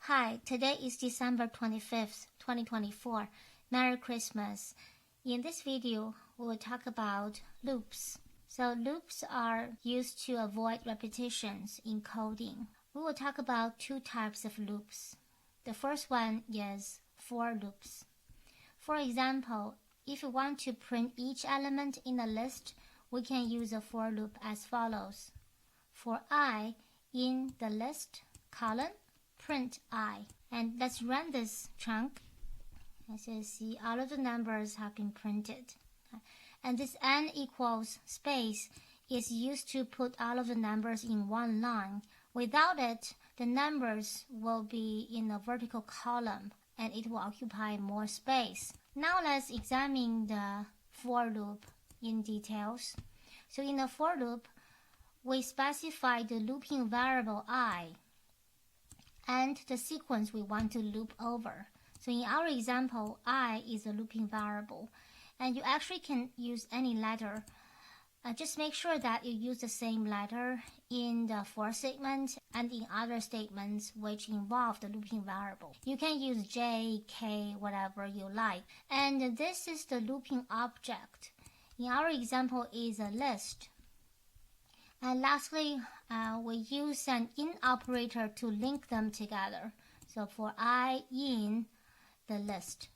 Hi, today is December 25th, 2024. Merry Christmas. In this video, we will talk about loops. So loops are used to avoid repetitions in coding. We will talk about two types of loops. The first one is for loops. For example, if we want to print each element in a list, we can use a for loop as follows. For I in the list column, print I. And let's run this chunk. As you see, all of the numbers have been printed. And this n equals space is used to put all of the numbers in one line. Without it, the numbers will be in a vertical column and it will occupy more space. Now let's examine the for loop in details. So in the for loop, we specify the looping variable I and the sequence we want to loop over. So in our example, I is a looping variable, and you actually can use any letter. Just make sure that you use the same letter in the for statement and in other statements which involve the looping variable. You can use J, K, whatever you like. And this is the looping object. In our example is a list. And lastly, we use an in operator to link them together. So for I in the list.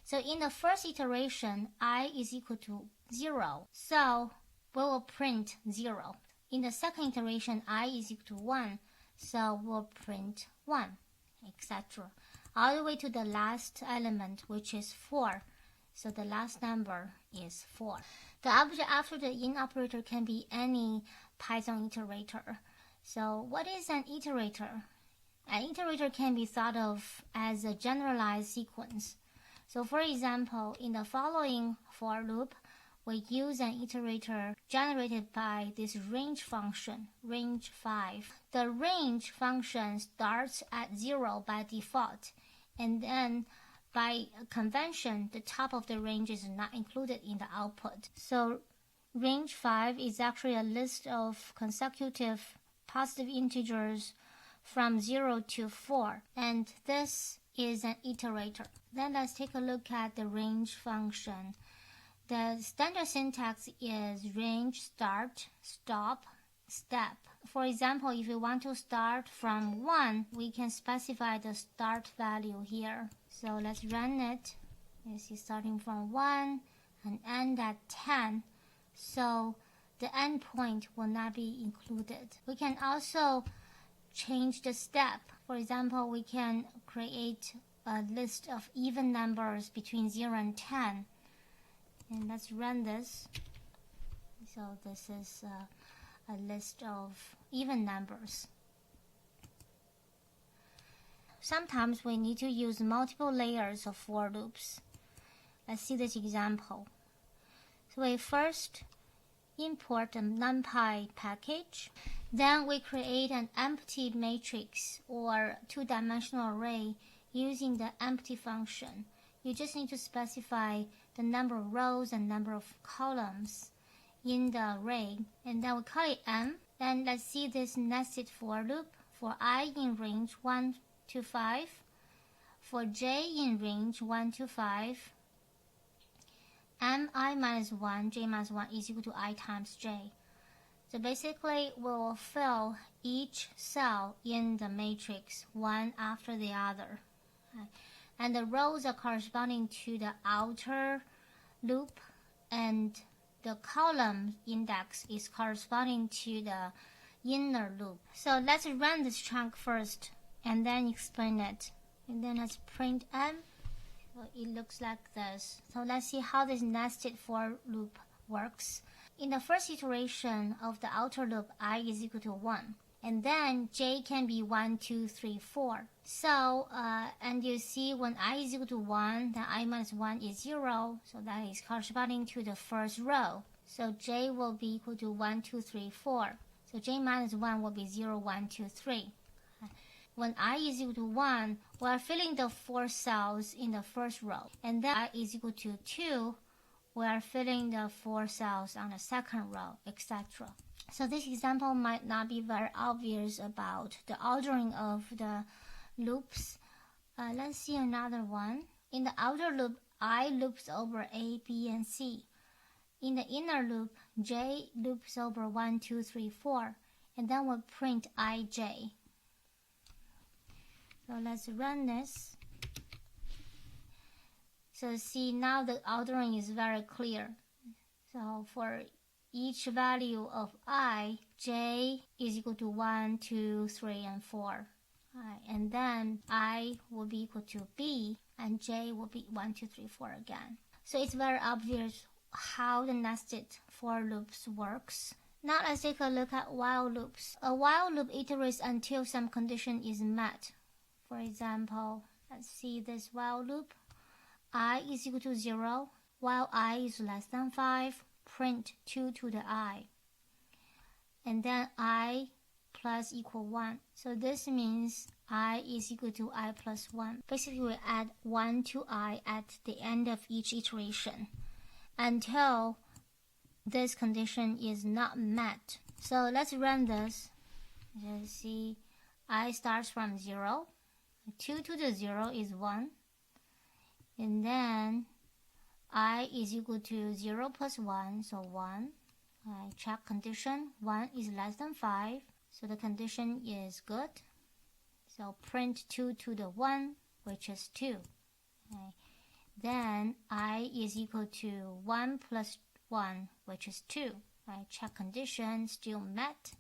So in the first iteration, I is equal to 0. So we will print 0. In the second iteration, I is equal to 1. So we'll print 1, etc. All the way to the last element, which is 4. So the last number is 4. The object after the in operator can be any Python iterator. So what is an iterator? An iterator can be thought of as a generalized sequence. So for example, in the following for loop, we use an iterator generated by this range function, range 5. The range function starts at 0 by default, and then by convention, the top of the range is not included in the output. So range 5 is actually a list of consecutive positive integers from 0 to 4, and this is an iterator. Then let's take a look at the range function. The standard syntax is range start, stop, step. For example, if you want to start from 1, we can specify the start value here. So let's run it. You see starting from 1 and end at 10. So the endpoint will not be included. We can also change the step. For example, we can create a list of even numbers between 0 and 10. And let's run this. So this is a list of even numbers. Sometimes we need to use multiple layers of for loops. Let's see this example. So we first import a NumPy package. Then we create an empty matrix or two-dimensional array using the empty function. You just need to specify the number of rows and number of columns in the array, and then we call it M. Then let's see this nested for loop for I in range 1 to 5, for J in range 1 to 5, Mi minus 1, J minus 1 is equal to I times J. So basically, we will fill each cell in the matrix one after the other. And the rows are corresponding to the outer loop, and the column index is corresponding to the inner loop. So let's run this chunk first and then explain it. And then let's print M. So it looks like this. So let's see how this nested for loop works. In the first iteration of the outer loop, I is equal to 1. And then J can be 1, 2, 3, 4. So, and you see when I is equal to 1, then I minus 1 is 0. So that is corresponding to the first row. So J will be equal to 1, 2, 3, 4. So J minus 1 will be 0, 1, 2, 3. When I is equal to 1, we are filling the 4 cells in the first row. And then I is equal to 2, we are filling the 4 cells on the second row, etc. So this example might not be very obvious about the ordering of the loops. Let's see another one. In the outer loop, I loops over A, B, and C. In the inner loop, J loops over 1, 2, 3, 4, and then we'll print IJ. So let's run this. So see, now the ordering is very clear. So for each value of I, J is equal to 1, 2, 3, and 4. And then I will be equal to B, and J will be 1, 2, 3, 4 again. So it's very obvious how the nested for loops works. Now let's take a look at while loops. A while loop iterates until some condition is met. For example, let's see this while loop. I is equal to 0, while I is less than 5, print 2 to the I. And then I plus equal 1. So this means I is equal to I plus 1. Basically, we add 1 to I at the end of each iteration until this condition is not met. So let's run this. You see, I starts from 0. 2 to the 0 is 1. And then I is equal to 0 plus 1, so 1. I check condition. 1 is less than 5, so the condition is good. So print 2 to the 1, which is 2. Okay. Then I is equal to 1 plus 1, which is 2. I check condition, still met.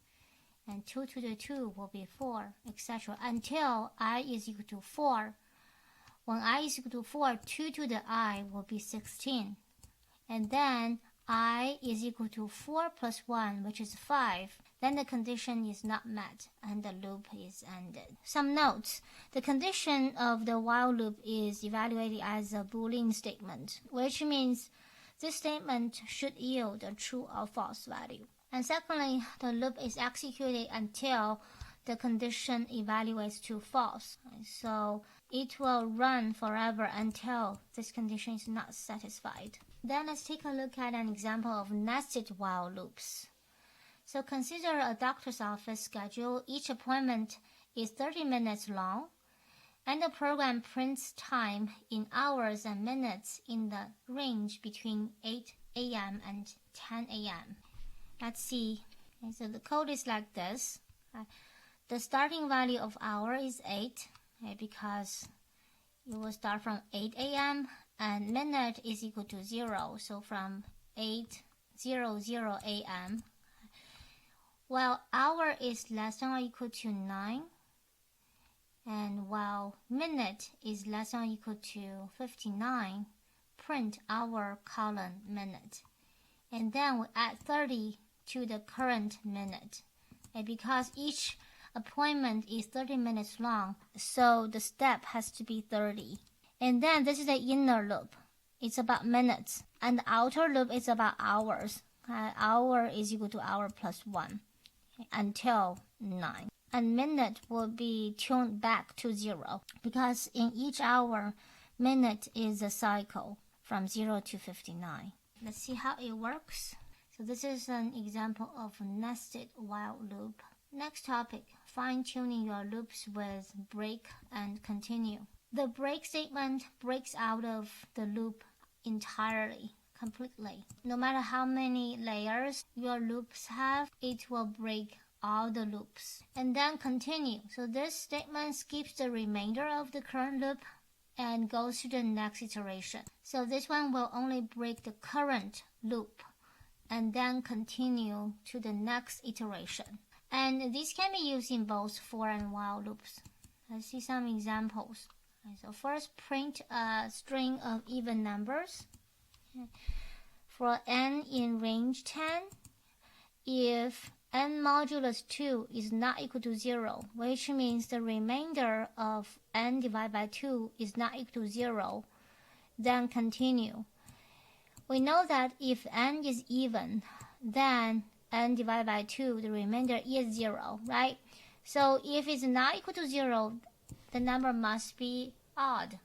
And 2 to the 2 will be 4, etc. until I is equal to 4. When I is equal to 4, 2 to the I will be 16. And then I is equal to 4 plus 1, which is 5. Then the condition is not met and the loop is ended. Some notes. The condition of the while loop is evaluated as a Boolean statement, which means this statement should yield a true or false value. And secondly, the loop is executed until the condition evaluates to false. So it will run forever until this condition is not satisfied. Then let's take a look at an example of nested while loops. So consider a doctor's office schedule. Each appointment is 30 minutes long, and the program prints time in hours and minutes in the range between 8 a.m. and 10 a.m. Let's see. Okay, so the code is like this. The starting value of hour is 8, because it will start from 8 a.m. and minute is equal to 0. So from 8:00 a.m. while hour is less than or equal to 9, and while minute is less than or equal to 59, print hour colon minute. And then we add 30 to the current minute. And because each appointment is 30 minutes long, so the step has to be 30. And then this is the inner loop. It's about minutes. And the outer loop is about hours. Hour is equal to hour plus 1 until 9. And minute will be tuned back to 0 because in each hour, minute is a cycle from 0 to 59. Let's see how it works. So this is an example of a nested while loop. Next topic, fine-tuning your loops with break and continue. The break statement breaks out of the loop entirely, completely. No matter how many layers your loops have, it will break all the loops. And then continue. So this statement skips the remainder of the current loop and goes to the next iteration. So this one will only break the current loop and then continue to the next iteration. And this can be used in both for and while loops. Let's see some examples. So first, print a string of even numbers. For n in range 10, if n modulus 2 is not equal to 0, which means the remainder of n divided by 2 is not equal to 0, then continue. We know that if n is even, then n divided by 2, the remainder is 0, right? So if it's not equal to 0, the number must be odd.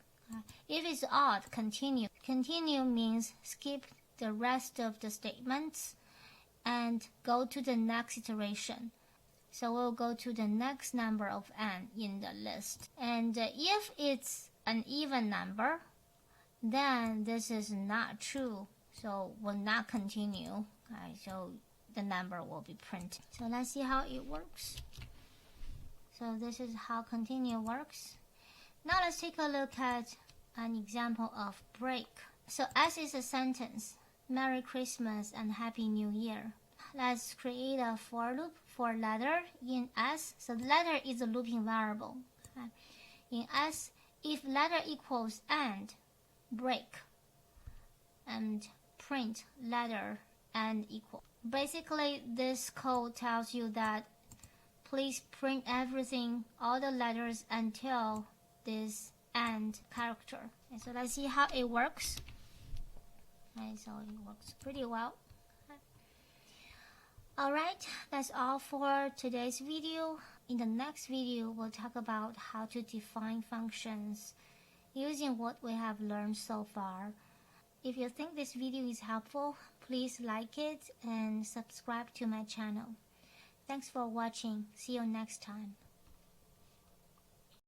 If it's odd, continue. Continue means skip the rest of the statements and go to the next iteration. So we'll go to the next number of n in the list. And if it's an even number, then this is not true. So will not continue. Okay, so the number will be printed. So let's see how it works. So this is how continue works. Now let's take a look at an example of break. So S is a sentence. Merry Christmas and Happy New Year. Let's create a for loop for letter in S. So the letter is a looping variable. Okay. In S, if letter equals and, break and print letter and equal. Basically, this code tells you that please print everything, all the letters until this and character. Okay, so let's see how it works. Okay, so it works pretty well. Alright, that's all for today's video. In the next video, we'll talk about how to define functions using what we have learned so far. If you think this video is helpful, please like it and subscribe to my channel. Thanks for watching. See you next time.